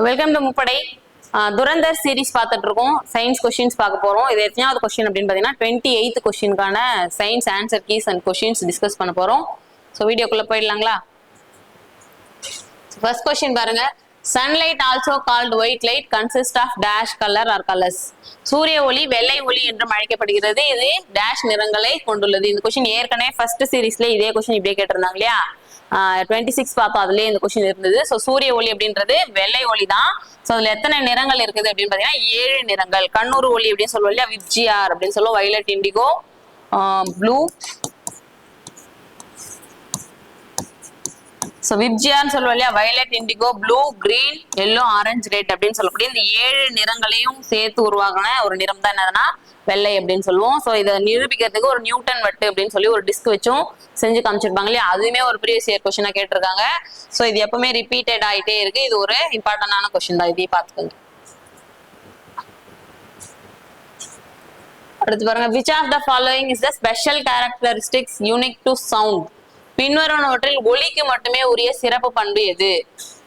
Welcome to முப்படை Durandhar series பார்த்துட்டு இருக்கோம். சயின்ஸ் கொஸ்டின்ஸ் பார்க்க போறோம். இது எத்தனாவது கொஸ்டின் அப்படின்னு பார்த்தீங்கன்னா 28th கொஸ்டினுக்கான science answer keys and questions discuss பண்ண போறோம். ஸோ வீடியோக்குள்ள போயிடலாங்களா? ஃபர்ஸ்ட் கொஸ்டின் பாருங்க. Sunlight also called white light consist of dash colour or colours. சூரிய ஒளி வெள்ளை ஒளி என்றும் அழைக்கப்படுகிறது. இது டேஷ் நிறங்களை கொண்டுள்ளது. இந்த கொஸ்டின் ஏற்கனவே ஃபர்ஸ்ட் சீரீஸ்ல இதே கொஸ்டின் இப்படியே கேட்டிருந்தாங்க இல்லையா? 26 பார்த்தோம், அதுலயே இந்த கொஸ்டின் இருந்தது. ஸோ சூரிய ஒளி அப்படின்றது வெள்ளை ஒளி தான். ஸோ அதுல எத்தனை நிறங்கள் இருக்குது அப்படின்னு பாத்தீங்கன்னா 7 நிறங்கள். கண்ணூர் ஒளி அப்படின்னு சொல்லுவோம் இல்லையா, விப்ஜிஆர் அப்படின்னு சொல்லுவோம். Violet, indigo, blue. ஸோ விப்ஜிஆர்னு சொல்லுவோம் இல்லையா, violet, indigo, blue, green, yellow, orange, red அப்படின்னு சொல்லக்கூடிய இந்த 7 நிறங்களையும் சேர்த்து உருவாகின ஒரு நிறம் தான் என்னதுன்னா வெள்ளை அப்படின்னு சொல்லுவோம். ஸோ இதை நிரூபிக்கிறதுக்கு ஒரு நியூட்டன் வட்டு அப்படின்னு சொல்லி ஒரு டிஸ்க் வச்சும் செஞ்சு காமிச்சிருப்பாங்க இல்லையா, அதுவுமே ஒரு ப்ரீவியஸ் இயர் கொஸ்டினா கேட்டிருக்காங்க. ஸோ இது எப்பவுமே ரிப்பீட்டட் ஆகிட்டே இருக்கு. இது ஒரு இம்பார்ட்டன்டான கொஸ்டின் தான், இதையும் பார்த்துக்கோங்க. அடுத்து பாருங்க. which of the following is the special characteristics unique to sound? பின்வருவனவற்றில் ஒலிக்கு மட்டுமே உரிய சிறப்பு பண்பு எது?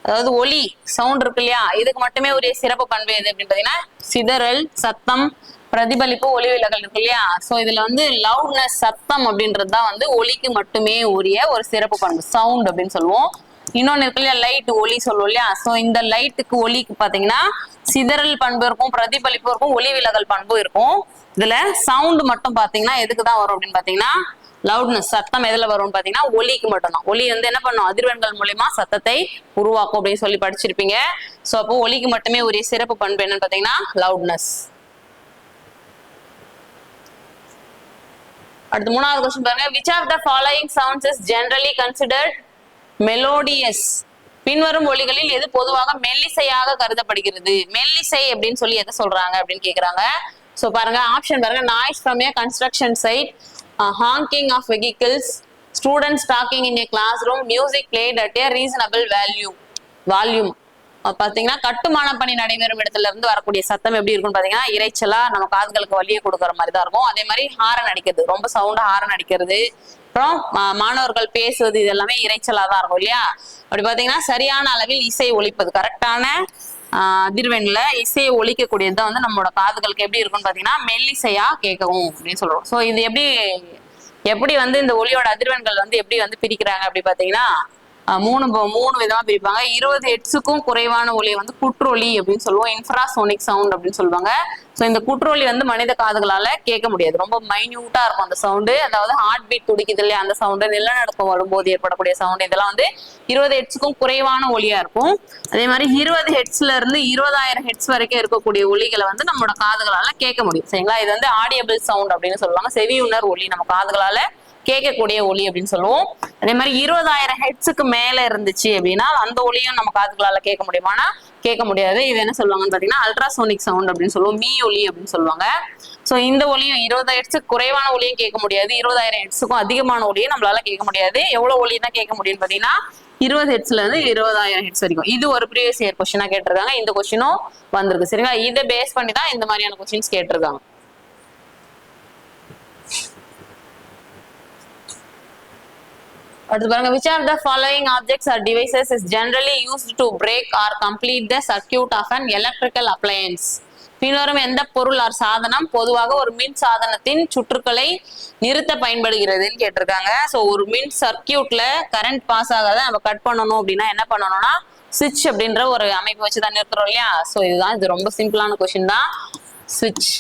அதாவது ஒலி சவுண்ட் இருக்கு இல்லையா, இதுக்கு மட்டுமே உரிய சிறப்பு பண்பு எது அப்படின்னு பாத்தீங்கன்னா சிதறல், சத்தம், பிரதிபலிப்பு, ஒலி விலகல் இருக்கு இல்லையா. சோ இதுல வந்து லவுட்னஸ், சத்தம் அப்படின்றது தான் வந்து ஒலிக்கு மட்டுமே உரிய ஒரு சிறப்பு பண்பு, சவுண்ட் அப்படின்னு சொல்லுவோம். இன்னொன்னு இருக்கு இல்லையா, லைட், ஒலி சொல்லுவோம் இல்லையா. சோ இந்த லைட்டுக்கு ஒலிக்கு பாத்தீங்கன்னா சிதறல் பண்பு இருக்கும், பிரதிபலிப்பு இருக்கும், ஒலி விலகல் பண்பு இருக்கும். இதுல சவுண்ட் மட்டும் பாத்தீங்கன்னா எதுக்கு தான் வரும் அப்படின்னு பாத்தீங்கன்னா லவுட்னஸ், சத்தம் எதுல வரும்னு பாத்தீங்கன்னா ஒலிக்கு மட்டும்தான். ஒலி வந்து என்ன பண்ணும், அதிர்வெண்கள் மூலமா சத்தத்தை உருவாக்கும் அப்படின்னு சொல்லி படிச்சிருப்பீங்க. சோ அப்போ ஒலிக்கு மட்டுமே உரிய சிறப்பு பண்பு என்னன்னு பாத்தீங்கன்னா லவுட்னஸ். அடுத்து மூணாவது கொஸ்டின் பாருங்க. which of the following sounds is generally considered melodious? பின்வரும் ஒலிகளில் எது பொதுவாக மெல்லிசையாக கருதப்படுகிறது? மெல்லிசை அப்படின்னு சொல்லி எதை சொல்றாங்க அப்படின்னு கேக்குறாங்க. சோ பாருங்க, ஆப்ஷன் பாருங்க. Noise from a construction site, honking of vehicles, students talking in a classroom, music played at a reasonable volume. பாத்தீங்கன்னா கட்டுமான பணி நடைபெறும் இடத்துல இருந்து வரக்கூடிய சத்தம் எப்படி இருக்கும்னு பாத்தீங்கன்னா இறைச்சலா நம்ம காதுகளுக்கு வலியை கொடுக்குற மாதிரி தான் இருக்கும். அதே மாதிரி ஹாரன் அடிக்கிறது, ரொம்ப சவுண்டா ஹாரன் அடிக்கிறது, அப்புறம் மாணவர்கள் பேசுவது, இது எல்லாமே இறைச்சலா தான் இருக்கும் இல்லையா. அப்படி பாத்தீங்கன்னா சரியான அளவில் இசை ஒலிப்பது, கரெக்டான அதிர்வெண்ல இசையை ஒலிக்கக்கூடியதுதான் வந்து நம்மளோட காதுகளுக்கு எப்படி இருக்கும்னு பாத்தீங்கன்னா மெல்லிசையா கேட்கவும் அப்படின்னு சொல்றோம். சோ இது எப்படி வந்து இந்த ஒலியோட அதிர்வெண்கள் வந்து எப்படி வந்து பிரிக்கிறாங்க அப்படி பாத்தீங்கன்னா மூணு விதமா பிரிப்பாங்க. 20 ஹெர்ட்ஸுக்கும் குறைவான ஒலியை வந்து குற்றொலி அப்படின்னு சொல்லுவோம், இன்ஃப்ராசோனிக் சவுண்ட் அப்படின்னு சொல்லுவாங்க. ஸோ இந்த குற்றொலி வந்து மனித காதுகளால கேட்க முடியாது, ரொம்ப மைன்யூட்டா இருக்கும் அந்த சவுண்டு. அதாவது ஹார்ட் பீட் துடிக்குது இல்லையா, அந்த சவுண்டு, நிலநடுக்கம் வரும்போது ஏற்படக்கூடிய சவுண்டு, இதெல்லாம் வந்து 20 ஹெர்ட்ஸுக்கும் குறைவான ஒலியா இருக்கும். அதே மாதிரி 20 ஹெர்ட்ஸ்ல இருந்து 20,000 ஹெர்ட்ஸ் வரைக்கும் இருக்கக்கூடிய ஒலிகளை வந்து நம்மளோட காதுகளால கேட்க முடியும். சரிங்களா, இது வந்து ஆடியபிள் சவுண்ட் அப்படின்னு சொல்லுவாங்க, செவியுணர் ஒலி, நம்ம காதுகளால கேட்கக்கூடிய ஒலி அப்படின்னு சொல்லுவோம். அதே மாதிரி 20,000 ஹெர்ட்ஸுக்கு மேல இருந்துச்சு அப்படின்னா அந்த ஒலியும் நம்ம காதுகளால கேட்க முடியுமானா கேட்க முடியாது. இது என்ன சொல்லுவாங்கன்னு பாத்தீங்கன்னா அல்ட்ராசோனிக் சவுண்ட் அப்படின்னு சொல்லுவோம், மீ ஒலி அப்படின்னு சொல்லுவாங்க. சோ இந்த ஒலியும் 20 ஹெர்ட்ஸுக்கு குறைவான ஒலியும் கேட்க முடியாது, 20,000 ஹெர்ட்ஸுக்கும் அதிகமான ஒலியும் நம்மளால கேட்க முடியாது. எவ்வளவு ஒலி தான் கேட்க முடியும்னு பாத்தீங்கன்னா 20 ஹெர்ட்ஸ்ல இருந்து 20,000 ஹெர்ட்ஸ் வரைக்கும். இது ஒரு ப்ரீவியஸ் இயர் கொஸ்டினா கேட்டிருக்காங்க, இந்த கொஸ்டினும் வந்திருக்கு. சரிங்களா, இதை பேஸ் பண்ணி தான் இந்த மாதிரியான கொஸ்டின்ஸ் கேட்டிருக்காங்க. அடுத்து பாருங்க. which of the following objects or devices is generally used to break or complete the circuit of an electrical appliance? பின்வரும் எந்த பொருள் ஆர் சாதனம் பொதுவாக ஒரு மின் சாதனத்தின் சுற்றுக்களை நிறுத்த பயன்படுகிறதுன்னு கேட்டிருக்காங்க. ஸோ ஒரு மின் சர்க்கியூட்ல கரண்ட் பாஸ் ஆகாத நம்ம கட் பண்ணணும் அப்படின்னா என்ன பண்ணணும்னா சுவிட்ச் அப்படின்ற ஒரு அமைப்பு வச்சுதான் நிறுத்துறோம் இல்லையா. ஸோ இதுதான், இது ரொம்ப சிம்பிளான கொஸ்டின் தான், சுவிட்ச்.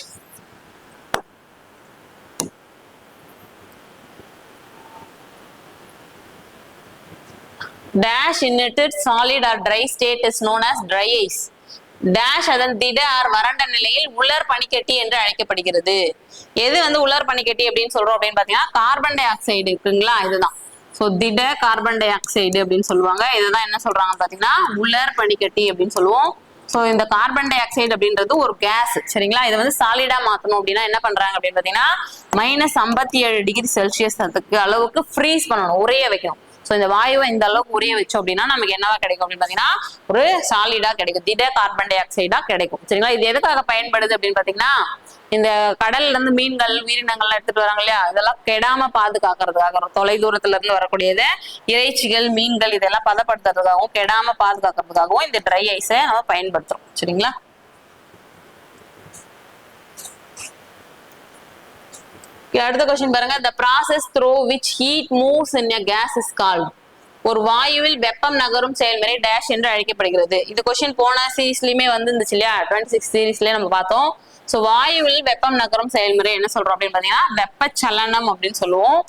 Dash in its solid or dry state is known as dry ice. Dash அதன் திட ஆர் வறண்ட நிலையில் உலர் பனிக்கட்டி என்று அழைக்கப்படுகிறது. எது வந்து உலர் பனிக்கட்டி அப்படின்னு சொல்றோம் அப்படின்னு பாத்தீங்கன்னா கார்பன் டை ஆக்சைடு இருக்குங்களா, இதுதான். சோ திட கார்பன் டை ஆக்சைடு அப்படின்னு சொல்லுவாங்க. இதுதான் என்ன சொல்றாங்கன்னு பாத்தீங்கன்னா உலர் பனிக்கட்டி அப்படின்னு சொல்லுவோம். சோ இந்த கார்பன் டை ஆக்சைடு அப்படின்றது ஒரு கேஸ். சரிங்களா, இதை வந்து சாலிடா மாத்தணும் அப்படின்னா என்ன பண்றாங்க அப்படின்னு பாத்தீங்கன்னா -57 டிகிரி செல்சியஸ் அளவுக்கு ஃப்ரீஸ் பண்ணணும், உறைய வைக்கணும். சோ இந்த வாயுவை இந்த அளவுக்கு உரிய வச்சோம் அப்படின்னா நமக்கு என்னவா கிடைக்கும் அப்படின்னு பாத்தீங்கன்னா ஒரு சாலிடா கிடைக்கும், திட கார்பன் டை ஆக்சைடா கிடைக்கும். சரிங்களா, இது எதுக்காக பயன்படுது அப்படின்னு பாத்தீங்கன்னா இந்த கடல்ல இருந்து மீன்கள் உயிரினங்கள்லாம் எடுத்துட்டு வராங்க இல்லையா, இதெல்லாம் கெடாம பாதுகாக்கிறதுக்காக, தொலை தூரத்துல இருந்து வரக்கூடியது இறைச்சிகள் மீன்கள் இதெல்லாம் பதப்படுத்துறதுக்காகவும் கெடாம பாதுகாக்கிறதுக்காகவும் இந்த ட்ரை ஐஸை நம்ம பயன்படுத்துறோம். சரிங்களா? அடுத்த கொஸ்டின் பாருங்க. the process through which heat moves in a gas is called. ஒரு வாயுவில் வெப்பம் நகரும் செயல்முறை டேஷ் என்று அழைக்கப்படுகிறது. இது கொஸ்டின் போன சீரீஸ்லயுமே வந்து இருந்துச்சு இல்லையா, 26 சீரீஸ்லயே நம்ம பார்த்தோம். சோ வாயுவில் வெப்பம் நகரும் செயல்முறை என்ன சொல்றோம் அப்படின்னு பாத்தீங்கன்னா வெப்பச்சலனம் அப்படின்னு சொல்லுவோம்,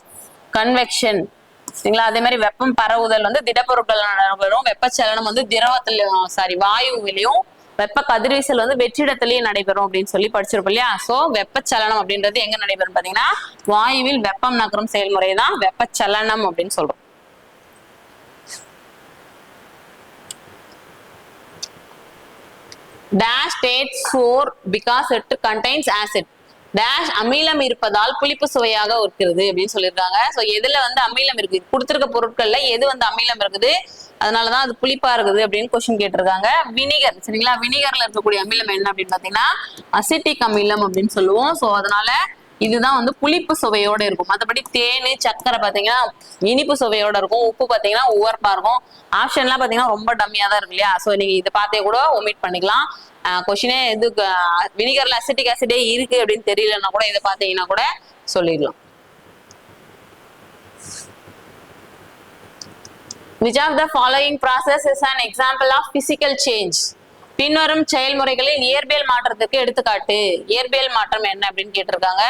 கன்வெக்ஷன். சரிங்களா? அதே மாதிரி வெப்பம் பரவுதல் வந்து திடப்பொருட்கள் நடைபெறும், வெப்பச்சலனம் வந்து திரவத்திலையும் வாயுவிலையும், வெப்ப கதிர்வீசல் வந்து வெற்றிடத்திலேயே நடைபெறும் அப்படின்னு சொல்லி படிச்சிருப்போம் இல்லையா. சோ வெப்பச்சலனம் அப்படின்றது எங்க நடைபெறும் பாத்தீங்கன்னா வாயுவில் வெப்பம் நகரும் செயல்முறை தான் வெப்பச்சலனம் அப்படின்னு சொல்றோம். dash states for because it contains acid. dash அமிலம் இருப்பதால் புளிப்பு சுவையாக இருக்கிறது அப்படின்னு சொல்லியிருக்காங்க. சோ எதுல வந்து அமிலம் இருக்கு, கொடுத்திருக்க பொருட்கள்ல எது வந்து அமிலம் இருக்குது, அதனாலதான் அது புளிப்பா இருக்குது அப்படின்னு கொஸ்டின் கேட்டிருக்காங்க. வினிகர். சரிங்களா? வினிகர்ல இருக்கக்கூடிய அமிலம் என்ன அப்படின்னு பாத்தீங்கன்னா அசிட்டிக் அமிலம் அப்படின்னு சொல்லுவோம். சோ அதனால இதுதான் வந்து புளிப்பு சுவையோட இருக்கும். மற்றபடி தேனு சக்கரை பாத்தீங்கன்னா இனிப்பு சுவையோட இருக்கும், உப்பு பாத்தீங்கன்னா உவர்ப்பா இருக்கும். ஆப்ஷன்லாம் பாத்தீங்கன்னா ரொம்ப டம்மியா தான் இருக்கு இல்லையா. சோ நீங்க இதை பார்த்தே கூட ஒமிட் பண்ணிக்கலாம். கொஸ்டினே இது வினிகர்ல அசிட்டிக் ஆசிடே இருக்கு அப்படின்னு தெரியலன்னா கூட இதை பாத்தீங்கன்னா கூட சொல்லிடலாம். Which of the following process is an example of physical change? பின்வரும் செயல்முறைகளில் இயற்பியல் மாற்றத்துக்கு எடுத்துக்காட்டு. இயற்பியல் மாற்றம் என்ன அப்படின்னு கேட்டிருக்காங்க.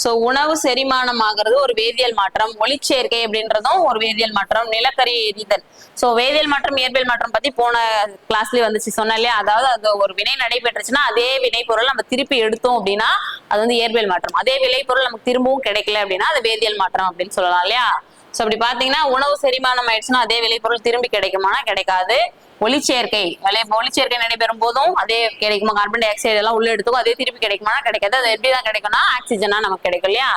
சோ உணவு செரிமானம் ஆகிறது ஒரு வேதியியல் மாற்றம், ஒளிச்சேர்க்கை அப்படின்றதும் ஒரு வேதியியல் மாற்றம், நிலக்கரியை எரிதல். சோ வேதியியல் மாற்றம் இயற்பியல் மாற்றம் பத்தி போன கிளாஸ்லயே வந்துச்சு சொன்னேன் இல்லையா. அதாவது அது ஒரு வினை நடைபெற்றுச்சுன்னா அதே வினை பொருள் நம்ம திருப்பி எடுத்தோம் அப்படின்னா அது வந்து இயற்பியல் மாற்றம். அதே விளை பொருள் நமக்கு திரும்பவும் கிடைக்கல அப்படின்னா அது வேதியியல் மாற்றம் அப்படின்னு சொல்லலாம் இல்லையா. சோ அப்படி பாத்தீங்கன்னா உணவு செரிமானம் ஆயிடுச்சுன்னா அதே விளைபொருள் திரும்பி கிடைக்குமானா கிடைக்காது. ஒளிச்சேர்க்கை ஒளிச்சேர்க்கை நடைபெறும் போதும் அதே கிடைக்குமா, கார்பன் டை ஆக்சைடு எல்லாம் உள்ள எடுத்துக்கும் அதே திருப்பி கிடைக்குமானா கிடைக்காது. அது எப்படிதான் கிடைக்கும்னா ஆக்சிஜனா நமக்கு கிடைக்கும் இல்லையா.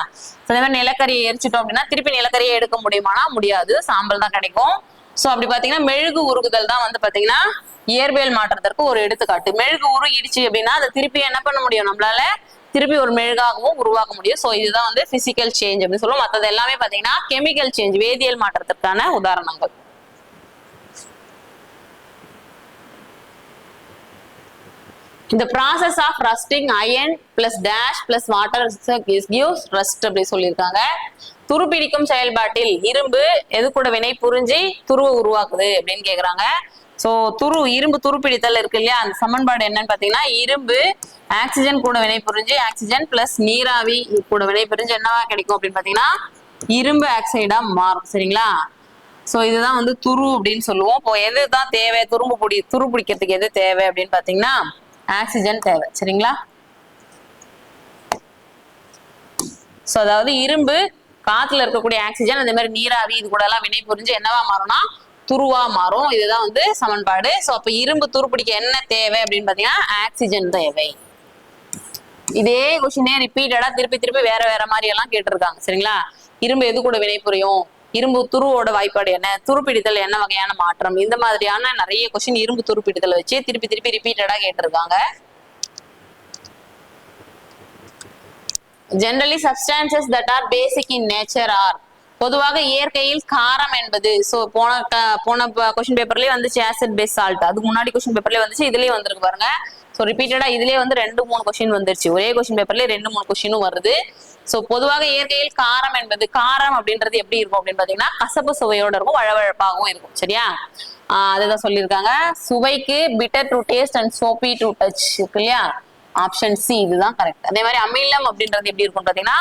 அதே மாதிரி நிலக்கரியை எரிச்சிட்டோம் அப்படின்னா திருப்பி நிலக்கரியை எடுக்க முடியுமானா முடியாது, சாம்பல் தான் கிடைக்கும். சோ அப்படி பாத்தீங்கன்னா மெழுகு உருகுதல் தான் வந்து பாத்தீங்கன்னா இயற்பியல் மாற்றத்திற்கு ஒரு எடுத்துக்காட்டு. மெழுகு உருகிடுச்சு அப்படின்னா அதை திருப்பி என்ன பண்ண முடியும், நம்மளால திருப்பி ஒரு மெழுகாகவும் உருவாக்க முடியும். சோ இதுதான் வந்து பிசிக்கல் சேஞ்ச் அப்படின்னு சொல்லுவோம். மற்றது எல்லாமே பாத்தீங்கன்னா கெமிக்கல் சேஞ்ச், வேதியியல் மாற்றத்திற்கான உதாரணங்கள். இந்த process of rusting iron plus dash plus water gives rust அப்படி சொல்லியிருக்காங்க. துருப்பிடிக்கும் செயல்பாட்டில் இரும்பு எது கூட வினை புரிஞ்சு துருவ உருவாக்குது அப்படின்னு கேக்குறாங்க. சோ இரும்பு துருப்பிடித்தல் இருக்கு இல்லையா, அந்த சமன்பாடு என்னன்னு பாத்தீங்கன்னா இரும்பு ஆக்சிஜன் கூட வினை புரிஞ்சு ஆக்சிஜன் பிளஸ் நீராவி கூட வினை புரிஞ்சு என்னவா கிடைக்கும் அப்படின்னு பாத்தீங்கன்னா இரும்பு ஆக்சைடா மாறும். சரிங்களா? சோ இதுதான் வந்து துரு அப்படின்னு சொல்லுவோம். இப்போ எதுதான் தேவை, துரு பிடிக்கிறதுக்கு எது தேவை அப்படின்னு பாத்தீங்கன்னா ஆக்சிஜன் தேவை. சரிங்களா? சோ அதாவது இரும்பு காத்துல இருக்கக்கூடிய ஆக்சிஜன் அதே மாதிரி நீராவி இது கூட எல்லாம் வினை புரிஞ்சு என்னவா மாறும்னா துருவா மாறும். இதுதான் வந்து சமன்பாடு. சோ அப்ப இரும்பு துருப்பிடிக்க என்ன தேவை அப்படின்னு பாத்தீங்கன்னா ஆக்சிஜன் தேவை. இதே கொஸ்டினே ரிப்பீட்டடா திருப்பி திருப்பி வேற வேற மாதிரி எல்லாம் கேட்டிருக்காங்க. சரிங்களா? இரும்பு எது கூட வினை புரியும், இரும்பு துருவோட வாய்ப்பாடு என்ன, துருப்பிடித்தல் என்ன வகையான மாற்றம், இந்த மாதிரியான நிறைய கொஸ்டின் இரும்பு துருப்பிடித்தல் வச்சு திருப்பி திருப்பி ரிப்பீட்டடா கேட்டிருக்காங்க. Generally substances that are basic in nature are. பொதுவாக இயற்கையில் காரம் என்பது, சோ போன கொஸ்டின் பேப்பர்லயே வந்துச்சு ஆசிட் பேஸ் சால்ட், அதுக்கு முன்னாடி கொஸ்டின் பேப்பர்லயே வந்துச்சு, இதுலயே வந்திருக்கு பாருங்க. சோ ரிப்பீட்டடா இதுலயே வந்து 2-3 கொஸ்டின் வந்துருச்சு, ஒரே கொஸ்டின் பேப்பர்லயே 2-3 கொஸ்டினும் வருது. சோ பொதுவாக இயற்கையில் காரம் என்பது, காரம் அப்படின்றது எப்படி இருக்கும் அப்படின்னு பாத்தீங்கன்னா கசப்பு சுவையோட இருக்கும், வழவழப்பாகவும் இருக்கும். சரியா? அதுதான் சொல்லியிருக்காங்க. சுவைக்கு bitter to taste and soapy to touch இருக்கு இல்லையா, ஆப்ஷன் சி இதுதான் கரெக்ட். அதே மாதிரி அமிலம் அப்படின்றது எப்படி இருக்கும் பாத்தீங்கன்னா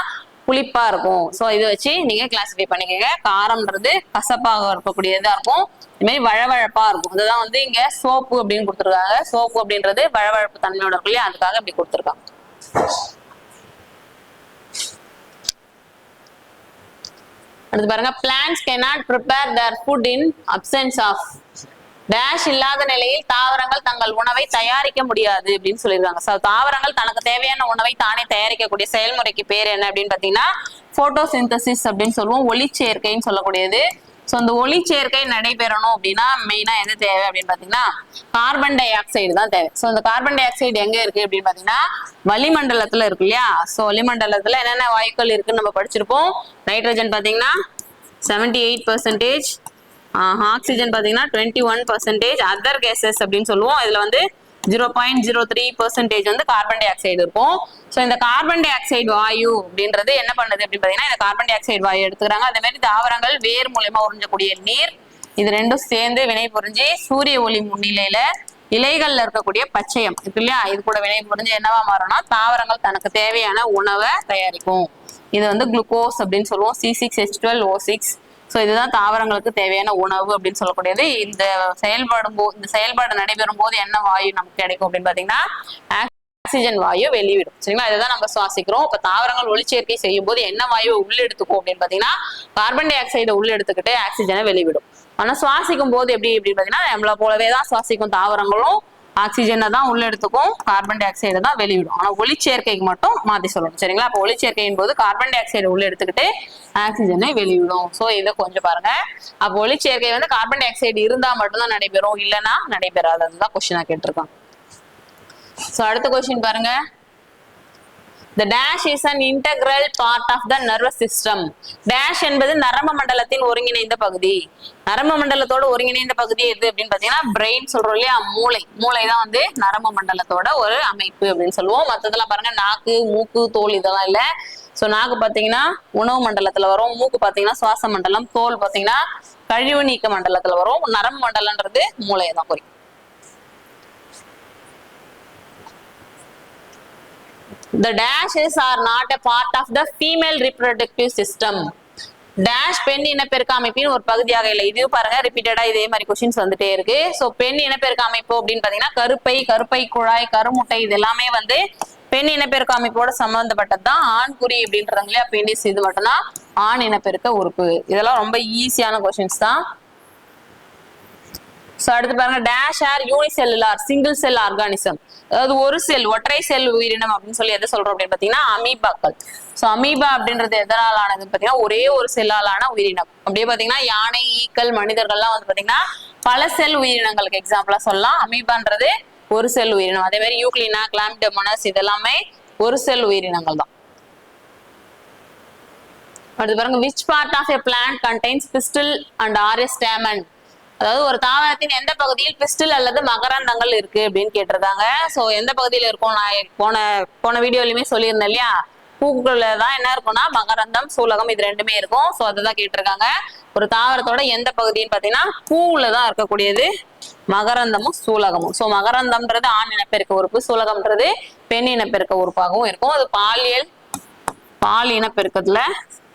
புளிப்பா இருக்கும். சோ இதை வச்சு நீங்க கிளாசிஃபை பண்ணிக்கங்க. காரம்ன்றது கசப்பாக இருக்கக்கூடியதா இருக்கும், இது மாதிரி வழவழப்பா இருக்கும். அதுதான் வந்து இங்க சோப்பு அப்படின்னு கொடுத்துருக்காங்க. சோப்பு அப்படின்றது வழவழப்பு தன்மையோட இருக்கும் இல்லையா, அதுக்காக இப்படி கொடுத்துருக்காங்க. அடுத்து பாருங்க, plants cannot prepare their food in absence of dash இல்லாத நிலையில் தாவரங்கள் தங்கள் உணவை தயாரிக்க முடியாது அப்படின்னு சொல்லியிருக்காங்க. சோ தாவரங்கள் தனக்கு தேவையான உணவை தானே தயாரிக்கக்கூடிய செயல்முறைக்கு பேர் என்ன அப்படின்னு பாத்தீங்கன்னா போட்டோசிந்தசிஸ் அப்படின்னு சொல்லுவோம், ஒளிச்சேர்க்கைன்னு சொல்லக்கூடியது. ஸோ இந்த ஒளி சேர்க்கை நடைபெறணும் அப்படின்னா மெயினா எது தேவை அப்படின்னு பாத்தீங்கன்னா கார்பன் டை ஆக்சைடு தான் தேவை. ஸோ இந்த கார்பன் டை ஆக்சைடு எங்க இருக்கு அப்படின்னு பாத்தீங்கன்னா வளிமண்டலத்துல இருக்கு இல்லையா. ஸோ வளிமண்டலத்துல என்னென்ன வாயுக்கள் இருக்குன்னு நம்ம படிச்சிருப்போம். நைட்ரஜன் பாத்தீங்கன்னா 78%, ஆக்சிஜன் பாத்தீங்கன்னா 21%, அதர் கேசஸ் அப்படின்னு சொல்லுவோம். இதுல வந்து 0.03% வந்து கார்பன் டை ஆக்சைடு இருக்கும். ஸோ இந்த கார்பன் டை ஆக்சைடு வாயு அப்படின்றது என்ன பண்ணுது அப்படின்னு பாத்தீங்கன்னா இந்த கார்பன் டை ஆக்சைடு வாயு எடுத்துக்கிறாங்க. அதே மாதிரி தாவரங்கள் வேர் மூலமா உறிஞ்சக்கூடிய நீர் இது ரெண்டும் சேர்ந்து வினை புரிஞ்சு சூரிய ஒளி முன்னிலையில இலைகள்ல இருக்கக்கூடிய பச்சையம் இருக்கு இல்லையா, இது கூட வினை புரிஞ்சு என்னவா மாறும்னா தாவரங்கள் தனக்கு தேவையான உணவை தயாரிக்கும். இது வந்து குளுக்கோஸ் அப்படின்னு சொல்லுவோம், C6H12O6. ஸோ இதுதான் தாவரங்களுக்கு தேவையான உணவு அப்படின்னு சொல்லக்கூடியது. இந்த செயல்பாடு நடைபெறும் போது என்ன வாயு நமக்கு கிடைக்கும் அப்படின்னு பாத்தீங்கன்னா ஆக்சிஜன் வாயு வெளியிடும். சரிங்களா, இதுதான் நம்ம சுவாசிக்கிறோம். இப்ப தாவரங்கள் ஒளிச்சேர்க்கை செய்யும் போது என்ன வாயு உள்ள எடுத்துக்கும் அப்படின்னு பாத்தீங்கன்னா கார்பன் டை ஆக்சைடை உள்ள எடுத்துக்கிட்டு ஆக்சிஜனை வெளிவிடும். ஆனா சுவாசிக்கும் போது எப்படி அப்படின்னு பாத்தீங்கன்னா நம்மள போலவே தான் சுவாசிக்கும் தாவரங்களும் ஆக்சிஜனை தான் உள்ள எடுத்துக்கும், கார்பன் டை ஆக்சைடை தான் வெளியிடும். ஆனா ஒளிச்சேர்க்கைக்கு மட்டும் மாத்தி சொல்லணும். சரிங்களா, அப்ப ஒளிச்சேர்க்கையின் போது கார்பன் டை ஆக்சைடை உள்ள எடுத்துக்கிட்டு ஆக்சிஜனை வெளியிடும். சோ இதை கொஞ்சம் பாருங்க. அப்ப ஒளிச்சேர்க்கை வந்து கார்பன் டை ஆக்சைடு இருந்தா மட்டும்தான் நடைபெறும், இல்லைன்னா நடைபெறாது. அதுதான் கொஸ்டினா கேட்டிருக்காங்க. சோ அடுத்த கொஸ்டின் பாருங்க. The dash is an integral part of the nervous system. Dash என்பது நரம்பு மண்டலத்தின் ஒருங்கிணைந்த பகுதி. நரம்பு மண்டலத்தோட ஒருங்கிணைந்த பகுதி எது அப்படின்னு பாத்தீங்கன்னா பிரெயின் சொல்றோம் இல்லையா, மூளை தான் வந்து நரம்பு மண்டலத்தோட ஒரு அமைப்பு அப்படின்னு சொல்லுவோம். மத்ததெல்லாம் பாருங்க நாக்கு, மூக்கு, தோல் இதெல்லாம் இல்ல. சோ நாக்கு பாத்தீங்கன்னா உணவு மண்டலத்துல வரும், மூக்கு பாத்தீங்கன்னா சுவாச மண்டலம், தோல் பாத்தீங்கன்னா கழிவு நீக்க மண்டலத்துல வரும், நரம்பு மண்டலம்ன்றது மூளையை தான் குறிக்கும். The dashes are not a part of the female reproductive system. Dash பெண் இனப்பெருக்க அமைப்பின் ஒரு பகுதியாக இல்லை. இதுவும் பாருங்க ரிப்பீட்டடா இதே மாதிரி கொஸ்டின்ஸ் வந்துட்டே இருக்கு. சோ பெண் இனப்பெருக்க அமைப்பு அப்படின்னு பாத்தீங்கன்னா கருப்பை குழாய், கருமுட்டை இது எல்லாமே வந்து பெண் இனப்பெருக்க அமைப்போட சம்பந்தப்பட்டது தான். ஆண்குறி அப்படின்றாங்க இல்லையா, பெண்டிஸ், இது மட்டும்தான் ஆண் இனப்பெருக்க உறுப்பு. இதெல்லாம் ரொம்ப ஈஸியான கொஸ்டின்ஸ் தான். சோ அடுத்து பாருங்க, dash or unicellular single cell organism. அதாவது ஒரு செல் ஒற்றை செல் உயிரினம் அப்படின்னு சொல்லி எதை சொல்றோம் அப்படின்னு பாத்தீங்கன்னா அமீபாக்கள். சோ அமீபா அப்படின்றது எதனால் ஆனது பாத்தீங்கன்னா ஒரே ஒரு செல்லாலான உயிரினம். அப்படியே பாத்தீங்கன்னா யானை, ஈக்கள், மனிதர்கள்லாம் வந்து பாத்தீங்கன்னா பல செல் உயிரினங்களுக்கு எக்ஸாம்பிளா சொல்லலாம். அமீபான்றது ஒரு செல் உயிரினம். அதே மாதிரி யூக்ளினா, கிளாமிடோமோனாஸ் இதெல்லாமே ஒரு செல் உயிரினங்கள் தான். அடுத்து பாருங்க, which part of a plant contains pistil and or a stamen. அதாவது ஒரு தாவரத்தின் எந்த பகுதியில் பிஸ்டில் அல்லது மகரந்தங்கள் இருக்கு அப்படின்னு கேட்டிருக்காங்க. சோ எந்த பகுதியில இருக்கும், நான் போன வீடியோலயுமே சொல்லியிருந்தேன் இல்லையா, பூக்குள்ள தான் என்ன இருக்கும்னா மகரந்தம், சூலகம் இது ரெண்டுமே இருக்கும். சோ அதுதான் கேட்டிருக்காங்க. ஒரு தாவரத்தோட எந்த பகுதின்னு பாத்தீங்கன்னா பூவுல தான் இருக்கக்கூடியது மகரந்தமும் சூலகமும். சோ மகரந்தம்ன்றது ஆண் இனப்பெருக்க உறுப்பு, சூலகம்ன்றது பெண் இனப்பெருக்க உறுப்பாகவும் இருக்கும். அது பால் இனப்பெருக்கத்துல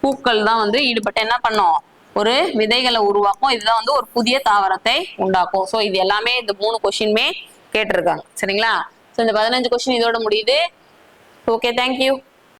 பூக்கள் தான் வந்து ஈடுபட்டு என்ன பண்ணும், ஒரு விதைகளை உருவாக்கும். இதுதான் வந்து ஒரு புதிய தாவரத்தை உண்டாக்கும். சோ இது எல்லாமே இந்த 3 கொஸ்டினுமே கேட்டிருக்காங்க. சரிங்களா, சோ இந்த 15 கொஸ்டின் இதோட முடியுது. Okay, thank you.